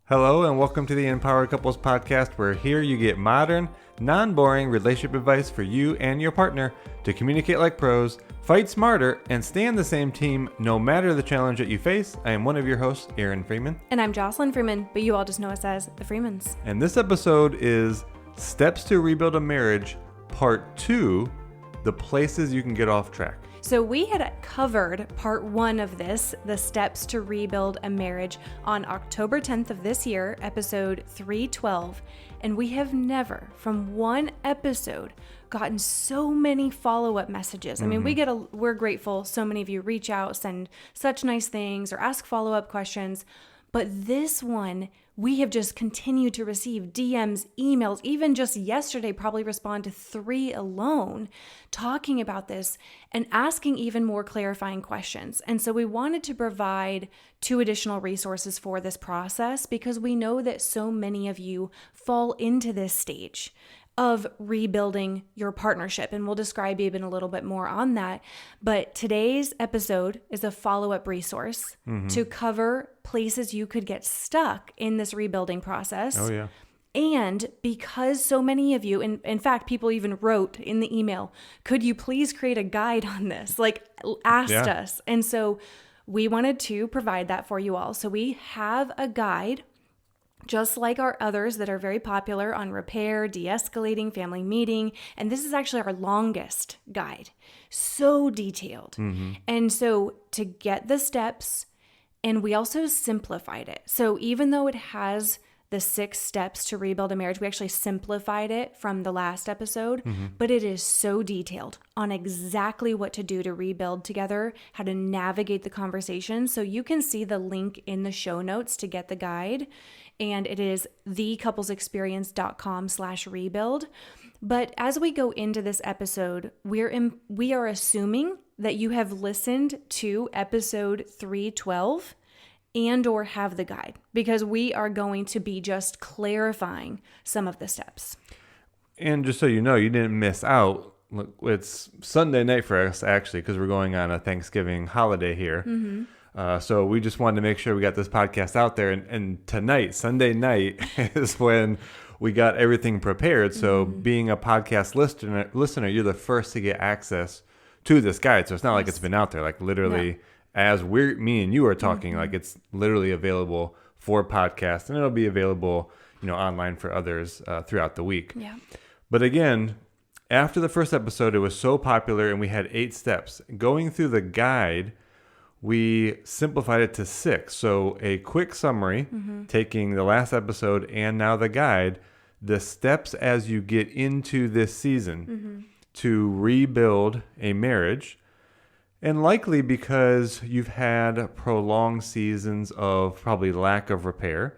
Hello and welcome to the Empowered Couples Podcast, where here you get modern, non-boring relationship advice for you and your partner to communicate like pros, fight smarter, and stay on the same team no matter the challenge that you face. I am one of your hosts, Aaron Freeman. And I'm Jocelyn Freeman, but you all just know us as the Freemans. And this episode is Steps to Rebuild a Marriage, Part 2, The Places You Can Get Off Track. So we had covered part 1 of this, the steps to rebuild a marriage, on October 10th of this year, episode 312. And we have never, from one episode, gotten so many follow-up messages. I mean, we're grateful. So many of you reach out, send such nice things, or ask follow-up questions. But this one, we have just continued to receive DMs, emails, even just yesterday, probably respond to 3 alone, talking about this and asking even more clarifying questions. And so we wanted to provide 2 additional resources for this process because we know that so many of you fall into this stage of rebuilding your partnership. And we'll describe even a little bit more on that. But today's episode is a follow-up resource to cover places you could get stuck in this rebuilding process. Oh, yeah. And because so many of you, in fact, people even wrote in the email, could you please create a guide on this? Like, asked us. And so we wanted to provide that for you all. So we have a guide, just like our others that are very popular on repair, de-escalating, family meeting. And this is actually our longest guide. So detailed. And so to get the steps, and we also simplified it. So even though it has the 6 steps to rebuild a marriage, we actually simplified it from the last episode, but it is so detailed on exactly what to do to rebuild together, how to navigate the conversation. So you can see the link in the show notes to get the guide. And it is thecoupleexperience.com/rebuild. But as we go into this episode, we are assuming that you have listened to episode 312 and or have the guide, because we are going to be just clarifying some of the steps. And just so you know, you didn't miss out. Look, it's Sunday night for us, actually, because we're going on a Thanksgiving holiday here. So we just wanted to make sure we got this podcast out there. And tonight, Sunday night, is when we got everything prepared. So being a podcast listener, you're the first to get access to this guide. So it's not like it's been out there. Like literally, as me and you are talking, like it's literally available for podcast, and it'll be available, online for others throughout the week. Yeah. But again, after the first episode, it was so popular, and we had 8 steps. Going through the guide, we simplified it to 6. So a quick summary, taking the last episode and now the guide, the steps as you get into this season to rebuild a marriage. And likely because you've had prolonged seasons of probably lack of repair,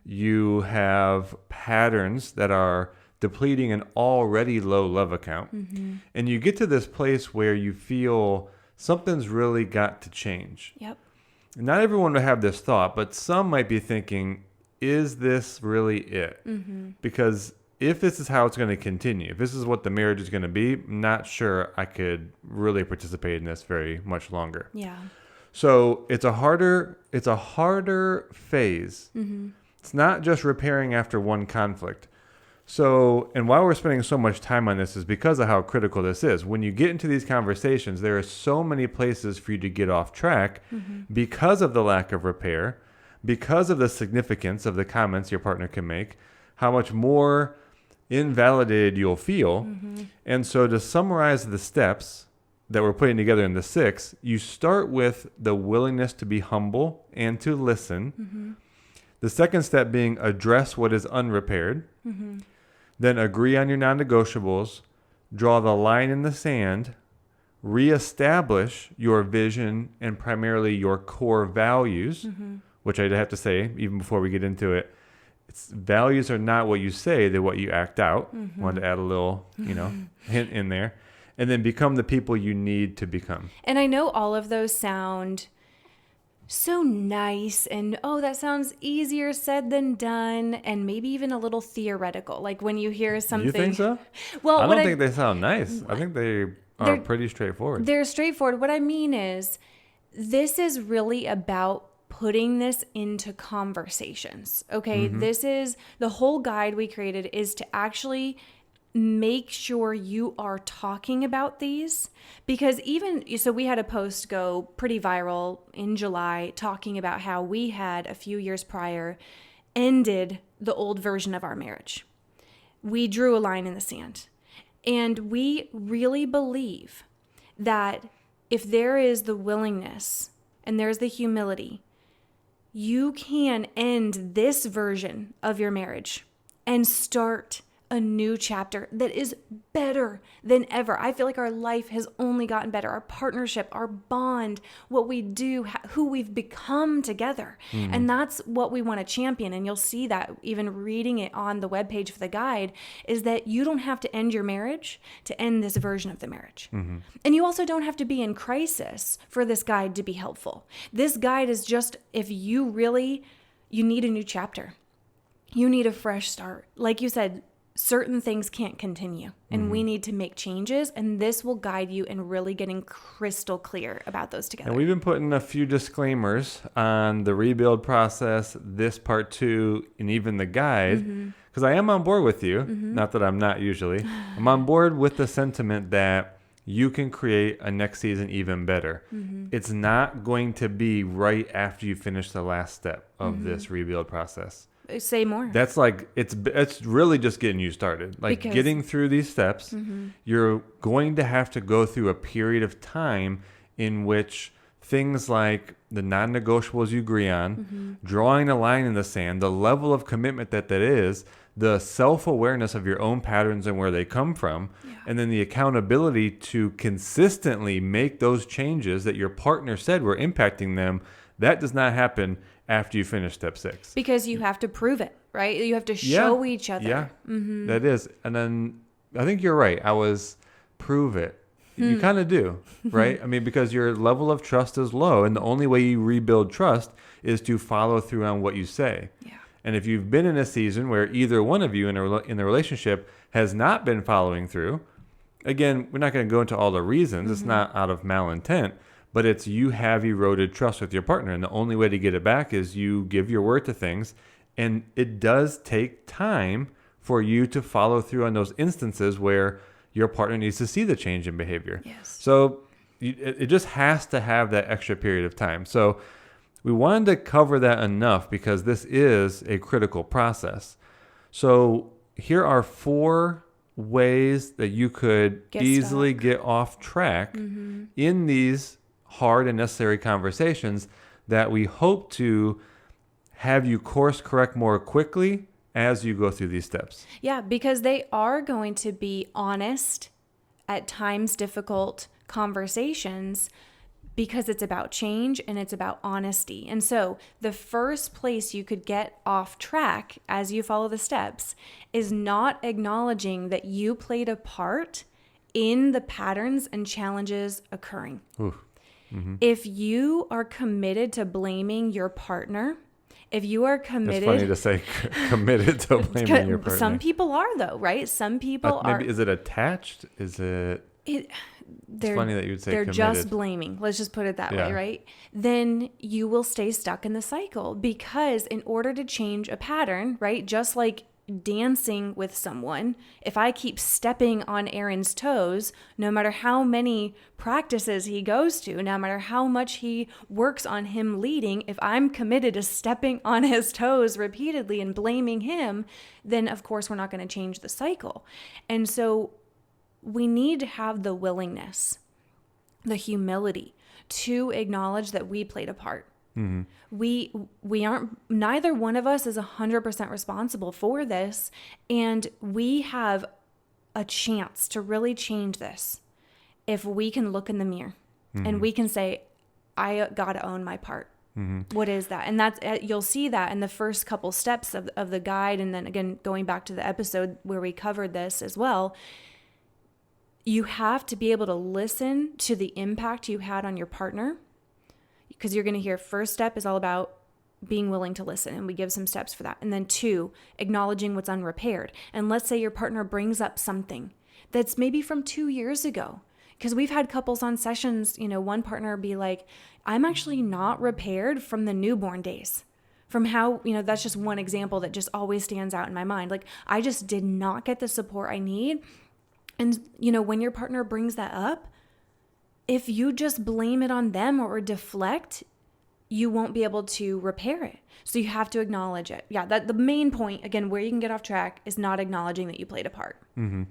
you have patterns that are depleting an already low love account. And you get to this place where you feel something's really got to change. Yep. Not everyone will have this thought, but some might be thinking, is this really it? Because if this is how it's going to continue, if this is what the marriage is going to be, I'm not sure I could really participate in this very much longer. Yeah. So it's a harder phase. It's not just repairing after one conflict. So, and why we're spending so much time on this is because of how critical this is. When you get into these conversations, there are so many places for you to get off track because of the lack of repair, because of the significance of the comments your partner can make, how much more invalidated you'll feel. And so to summarize the steps that we're putting together in the 6, you start with the willingness to be humble and to listen. The second step being address what is unrepaired. Then agree on your non-negotiables, draw the line in the sand, reestablish your vision and primarily your core values, which I'd have to say, even before we get into it, values are not what you say, they're what you act out. Wanted to add a little, hint in there. And then become the people you need to become. And I know all of those sound so nice and, that sounds easier said than done, and maybe even a little theoretical. Like when you hear something. You think so? Well, I don't think they sound nice. I think they're pretty straightforward. They're straightforward. What I mean is, this is really about putting this into conversations. Okay. This is the whole guide we created, is to actually make sure you are talking about these, because so we had a post go pretty viral in July talking about how we had a few years prior ended the old version of our marriage. We drew a line in the sand, and we really believe that if there is the willingness and there's the humility, you can end this version of your marriage and start a new chapter that is better than ever. I feel like our life has only gotten better. Our partnership, our bond, what we do, who we've become together. And that's what we want to champion. And you'll see that even reading it on the webpage for the guide, is that you don't have to end your marriage to end this version of the marriage. And you also don't have to be in crisis for this guide to be helpful. This guide is just if you need a new chapter. You need a fresh start. Like you said, certain things can't continue, and we need to make changes, and this will guide you in really getting crystal clear about those together. And we've been putting a few disclaimers on the rebuild process, this part 2, and even the guide, because I am on board with you, not that I'm not usually. I'm on board with the sentiment that you can create a next season even better. It's not going to be right after you finish the last step of this rebuild process. Say more. That's like, it's really just getting you started. Like getting through these steps, you're going to have to go through a period of time in which things like the non-negotiables you agree on, drawing a line in the sand, the level of commitment that is, the self-awareness of your own patterns and where they come from, and then the accountability to consistently make those changes that your partner said were impacting them. That does not happen after you finish step 6. Because you have to prove it, right? You have to show each other. Yeah, that is. And then I think you're right. Prove it. You kind of do, right? I mean, because your level of trust is low, and the only way you rebuild trust is to follow through on what you say. Yeah. And if you've been in a season where either one of you in the relationship has not been following through, again, we're not going to go into all the reasons. It's not out of malintent. But it's you have eroded trust with your partner. And the only way to get it back is you give your word to things. And it does take time for you to follow through on those instances where your partner needs to see the change in behavior. Yes. So it just has to have that extra period of time. So we wanted to cover that enough because this is a critical process. So here are 4 ways that you could easily get off track in these hard and necessary conversations that we hope to have you course correct more quickly as you go through these steps. Yeah, because they are going to be honest, at times difficult conversations, because it's about change and it's about honesty. And so the first place you could get off track as you follow the steps is not acknowledging that you played a part in the patterns and challenges occurring. Ooh. If you are committed to blaming your partner, if you are committed... It's funny to say committed to blaming your partner. Some people are, though, right? Some people are... Is it attached? Is it... It's funny that you would say they're committed. Just blaming. Let's just put it that way, right? Then you will stay stuck in the cycle, because in order to change a pattern, right, just like dancing with someone, if I keep stepping on Aaron's toes, no matter how many practices he goes to, no matter how much he works on him leading, if I'm committed to stepping on his toes repeatedly and blaming him, then of course we're not going to change the cycle. And so we need to have the willingness, the humility to acknowledge that we played a part. We aren't, neither one of us is 100% responsible for this, and we have a chance to really change this if we can look in the mirror and we can say, I got to own my part. What is that? And that's, you'll see that in the first couple steps of the guide. And then again, going back to the episode where we covered this as well, you have to be able to listen to the impact you had on your partner, because you're going to hear first step is all about being willing to listen, and we give some steps for that. And then 2, acknowledging what's unrepaired. And let's say your partner brings up something that's maybe from 2 years ago. because we've had couples on sessions, one partner be like, I'm actually not repaired from the newborn days. From how, that's just one example that just always stands out in my mind. Like, I just did not get the support I need. And, when your partner brings that up, if you just blame it on them or deflect, you won't be able to repair it. So you have to acknowledge it. Yeah, the main point, again, where you can get off track is not acknowledging that you played a part. Mm-hmm.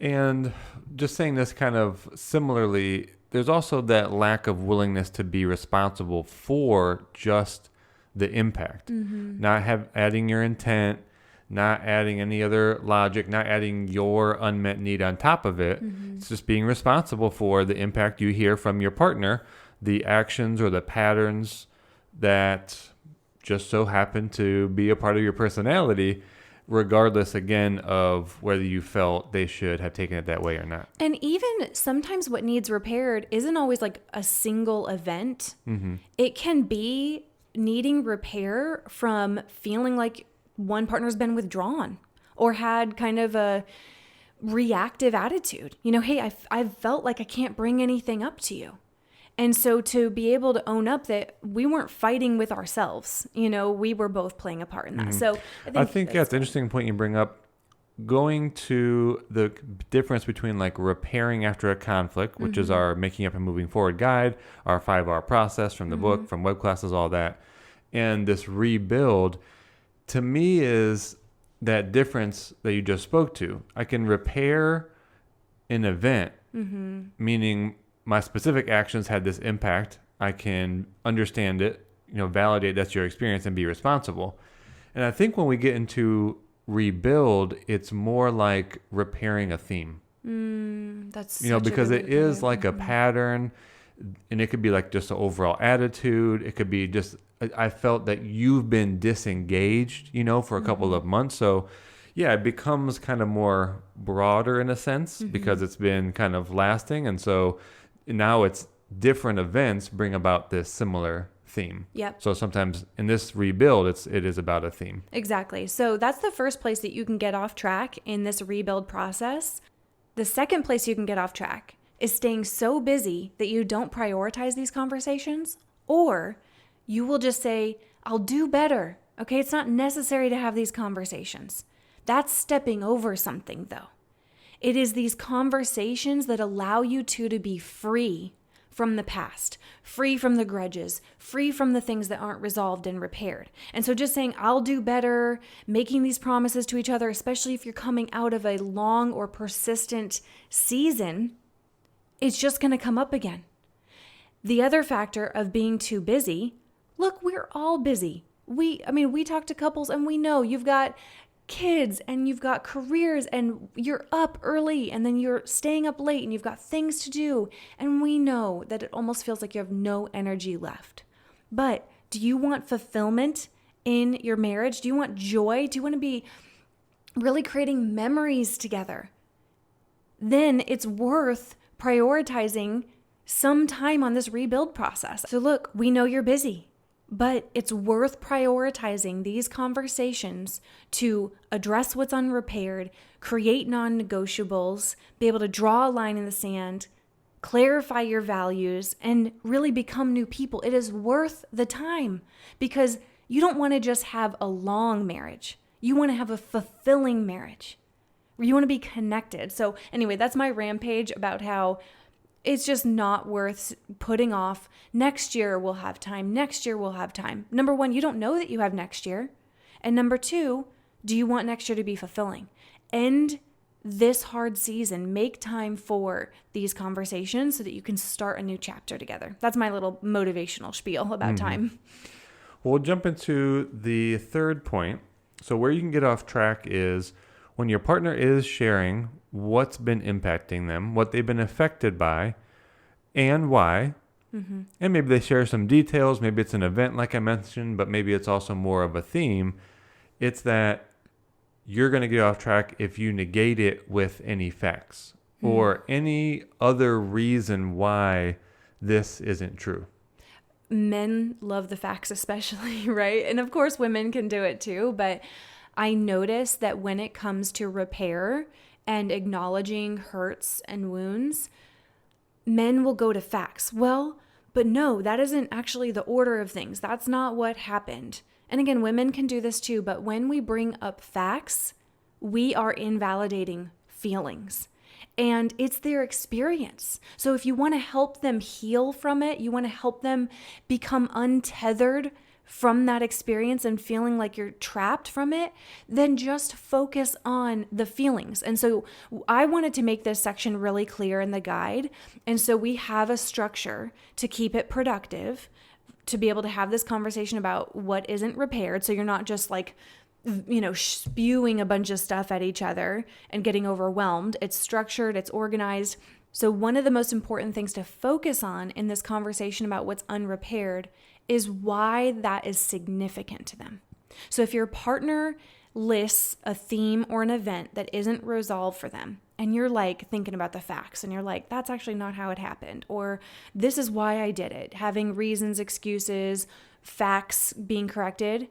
And just saying this kind of similarly, there's also that lack of willingness to be responsible for just the impact. Mm-hmm. Not adding your intent, not adding any other logic, not adding your unmet need on top of it. Mm-hmm. It's just being responsible for the impact you hear from your partner, the actions or the patterns that just so happen to be a part of your personality, regardless, again, of whether you felt they should have taken it that way or not. And even sometimes what needs repaired isn't always like a single event. Mm-hmm. It can be needing repair from feeling like one partner's been withdrawn or had kind of a reactive attitude. Hey, I felt like I can't bring anything up to you. And so to be able to own up that we weren't fighting with ourselves, we were both playing a part in that. Mm-hmm. So I think it's an interesting point you bring up. Going to the difference between like repairing after a conflict, which mm-hmm. is our making up and moving forward guide, our 5R process from the mm-hmm. book, from web classes, all that, and this rebuild, to me, is that difference that you just spoke to. I can repair an event, mm-hmm. meaning my specific actions had this impact. I can understand it, validate that's your experience and be responsible. And I think when we get into rebuild, it's more like repairing a theme. That's because it is like a pattern, and it could be like just an overall attitude. It could be just, I felt that you've been disengaged, for a couple of months. So yeah, it becomes kind of more broader in a sense because it's been kind of lasting. And so now it's different events bring about this similar theme. Yep. So sometimes in this rebuild, it is about a theme. Exactly. So that's the first place that you can get off track in this rebuild process. The second place you can get off track is staying so busy that you don't prioritize these conversations, or you will just say, I'll do better. Okay, it's not necessary to have these conversations. That's stepping over something, though. It is these conversations that allow you to be free from the past, free from the grudges, free from the things that aren't resolved and repaired. And so just saying, I'll do better, making these promises to each other, especially if you're coming out of a long or persistent season, it's just going to come up again. The other factor of being too busy, look, we're all busy. We talk to couples and we know you've got kids and you've got careers and you're up early and then you're staying up late and you've got things to do. And we know that it almost feels like you have no energy left. But do you want fulfillment in your marriage? Do you want joy? Do you want to be really creating memories together? Then it's worth prioritizing some time on this rebuild process. So look, we know you're busy. But it's worth prioritizing these conversations to address what's unrepaired, create non-negotiables, be able to draw a line in the sand, clarify your values, and really become new people. It is worth the time because you don't want to just have a long marriage. You want to have a fulfilling marriage. You want to be connected. So anyway, that's my rampage about how it's just not worth putting off. Next year we'll have time. Next year we'll have time. Number one, you don't know that you have next year. And number two, do you want next year to be fulfilling? End this hard season. Make time for these conversations so that you can start a new chapter together. That's my little motivational spiel about time. Well, we'll jump into the third point. So where you can get off track is when your partner is sharing what's been impacting them, what they've been affected by, and why. Mm-hmm. And maybe they share some details. Maybe it's an event like I mentioned, but maybe it's also more of a theme. It's that you're going to get off track if you negate it with any facts or any other reason why this isn't true. Men love the facts especially, right? And of course, women can do it too. But I notice that when it comes to repair and acknowledging hurts and wounds, men will go to facts. Well, but no, that isn't actually the order of things. That's not what happened. And again, women can do this too, but when we bring up facts, we are invalidating feelings. And it's their experience. So if you want to help them heal from it, you want to help them become untethered from that experience and feeling like you're trapped from it, then just focus on the feelings. And so I wanted to make this section really clear in the guide. And so we have a structure to keep it productive, to be able to have this conversation about what isn't repaired. So you're not just like, spewing a bunch of stuff at each other and getting overwhelmed. It's structured, it's organized. So one of the most important things to focus on in this conversation about what's unrepaired is why that is significant to them. So if your partner lists a theme or an event that isn't resolved for them, and you're like thinking about the facts and you're like, that's actually not how it happened, or this is why I did it, having reasons, excuses, facts being corrected.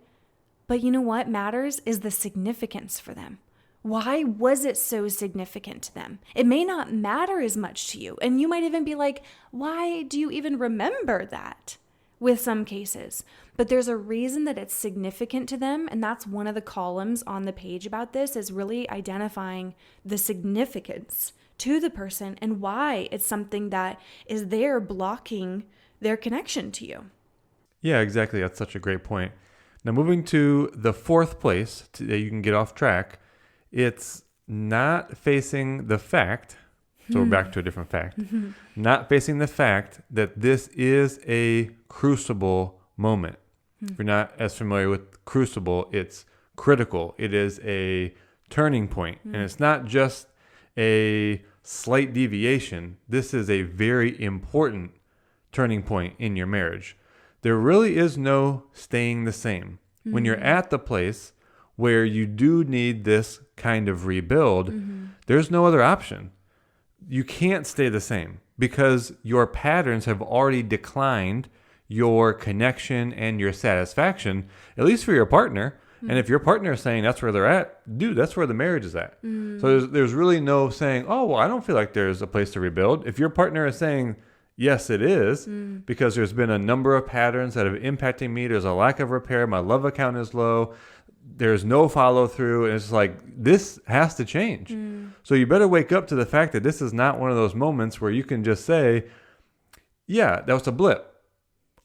But you know what matters is the significance for them. Why was it so significant to them? It may not matter as much to you. And you might even be like, why do you even remember that? With some cases. But there's a reason that it's significant to them. And that's one of the columns on the page about this, is really identifying the significance to the person and why it's something that is there blocking their connection to you. Yeah, exactly. That's such a great point. Now, moving to the fourth place that you can get off track, it's not facing the fact. So we're back to a different fact. Not facing the fact that this is a crucible moment. If you're not as familiar with crucible, it's critical. It is a turning point. And it's not just a slight deviation. This is a very important turning point in your marriage. There really is no staying the same. When you're at the place where you do need this kind of rebuild, there's no other option. You can't stay the same because your patterns have already declined your connection and your satisfaction, at least for your partner. And if your partner is saying that's where they're at, dude, that's where the marriage is at. So there's really no saying, oh, well, I don't feel like there's a place to rebuild. If your partner is saying, yes, it is, because there's been a number of patterns that have impacted me. There's a lack of repair. My love account is low. There's no follow through. And it's like, this has to change. So you better wake up to the fact that this is not one of those moments where you can just say, yeah, that was a blip.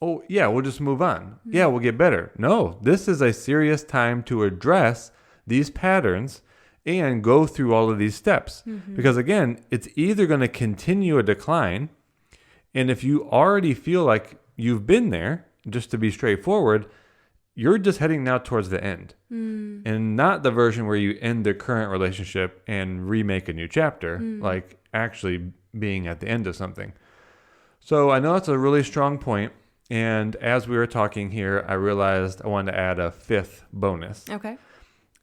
Oh, yeah, we'll just move on. Yeah, we'll get better. No, this is a serious time to address these patterns and go through all of these steps. Because again, it's either going to continue a decline. And if you already feel like you've been there, just to be straightforward, you're just heading now towards the end. And not the version where you end the current relationship and remake a new chapter, like actually being at the end of something. So I know that's a really strong point. And as we were talking here, I realized I wanted to add a fifth bonus. Okay.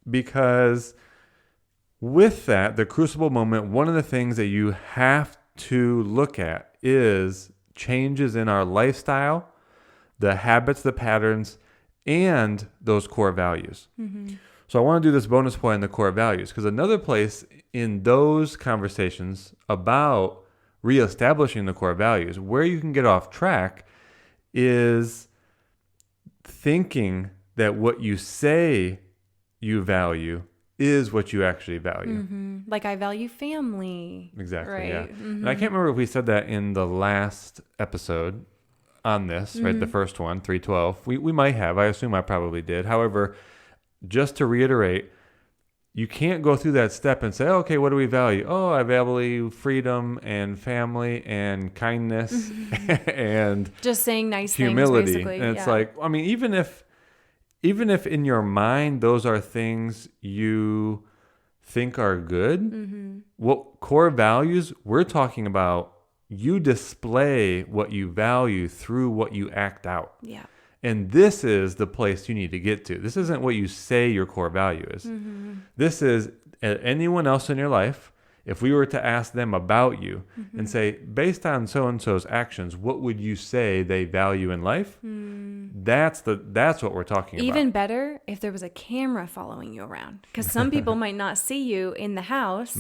Because with that, the crucible moment, one of the things that you have to look at is changes in our lifestyle, the habits, the patterns, and those core values. So I want to do this bonus point on the core values, because another place in those conversations about reestablishing the core values, where you can get off track is thinking that what you say you value is what you actually value. Like, I value family. Exactly, right? yeah. And I can't remember if we said that in the last episode on this, right? The first one, 312. We might have. I assume I probably did. However, just to reiterate, you can't go through that step and say, okay, what do we value? Oh, I value freedom and family and kindness and just saying nice humility. things, basically. And it's like, I mean, even if in your mind those are things you think are good, what core values we're talking about, you display what you value through what you act out. Yeah. And this is the place you need to get to. This isn't what you say your core value is. This is anyone else in your life. If we were to ask them about you and say, based on so-and-so's actions, what would you say they value in life? That's what we're talking about. Even better if there was a camera following you around, because some people might not see you in the house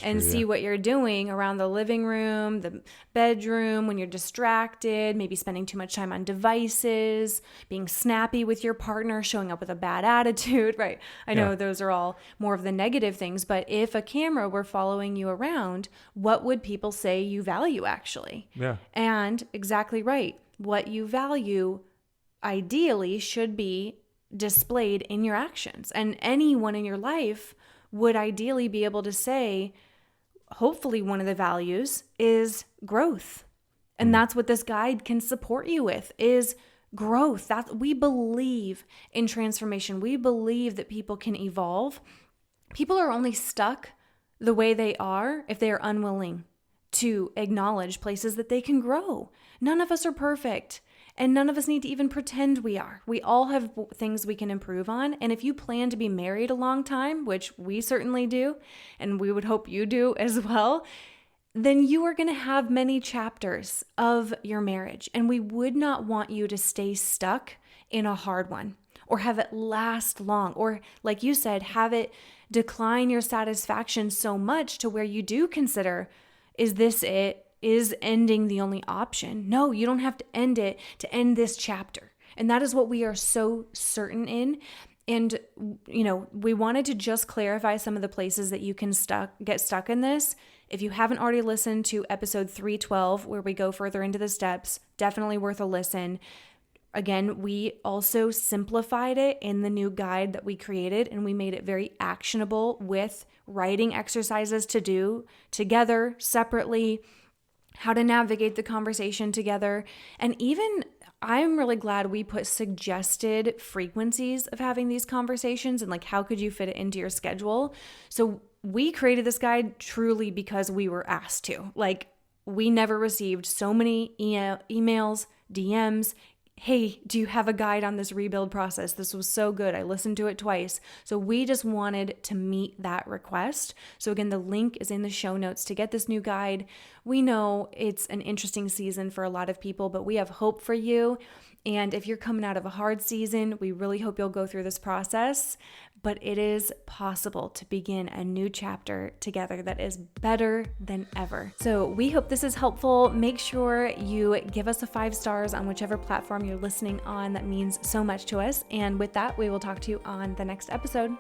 and see what you're doing around the living room, the bedroom, when you're distracted, maybe spending too much time on devices, being snappy with your partner, showing up with a bad attitude, right? I know those are all more of the negative things, but if a camera were following you around, what would people say you value actually? Yeah. And exactly right. What you value ideally should be displayed in your actions. And anyone in your life would ideally be able to say, hopefully one of the values is growth. And that's what this guide can support you with, is growth. We believe in transformation. We believe that people can evolve. People are only stuck the way they are if they are unwilling to acknowledge places that they can grow. None of us are perfect, and none of us need to even pretend we are. We all have things we can improve on. And if you plan to be married a long time, which we certainly do, and we would hope you do as well, then you are going to have many chapters of your marriage. And we would not want you to stay stuck in a hard one or have it last long, or like you said, have it decline your satisfaction so much to where you do consider, is this it? Is ending the only option? No, you don't have to end it to end this chapter. And that is what we are so certain in. And, we wanted to just clarify some of the places that you can get stuck in this. If you haven't already listened to episode 312, where we go further into the steps, definitely worth a listen. Again, we also simplified it in the new guide that we created, and we made it very actionable with writing exercises to do together, separately, how to navigate the conversation together. And even I'm really glad we put suggested frequencies of having these conversations and how could you fit it into your schedule. So we created this guide truly because we were asked to. We never received so many emails, DMs. Hey, do you have a guide on this rebuild process? This was so good. I listened to it twice. So we just wanted to meet that request. So again, the link is in the show notes to get this new guide. We know it's an interesting season for a lot of people, but we have hope for you. And if you're coming out of a hard season, we really hope you'll go through this process. But it is possible to begin a new chapter together that is better than ever. So we hope this is helpful. Make sure you give us a 5 stars on whichever platform you're listening on. That means so much to us. And with that, we will talk to you on the next episode.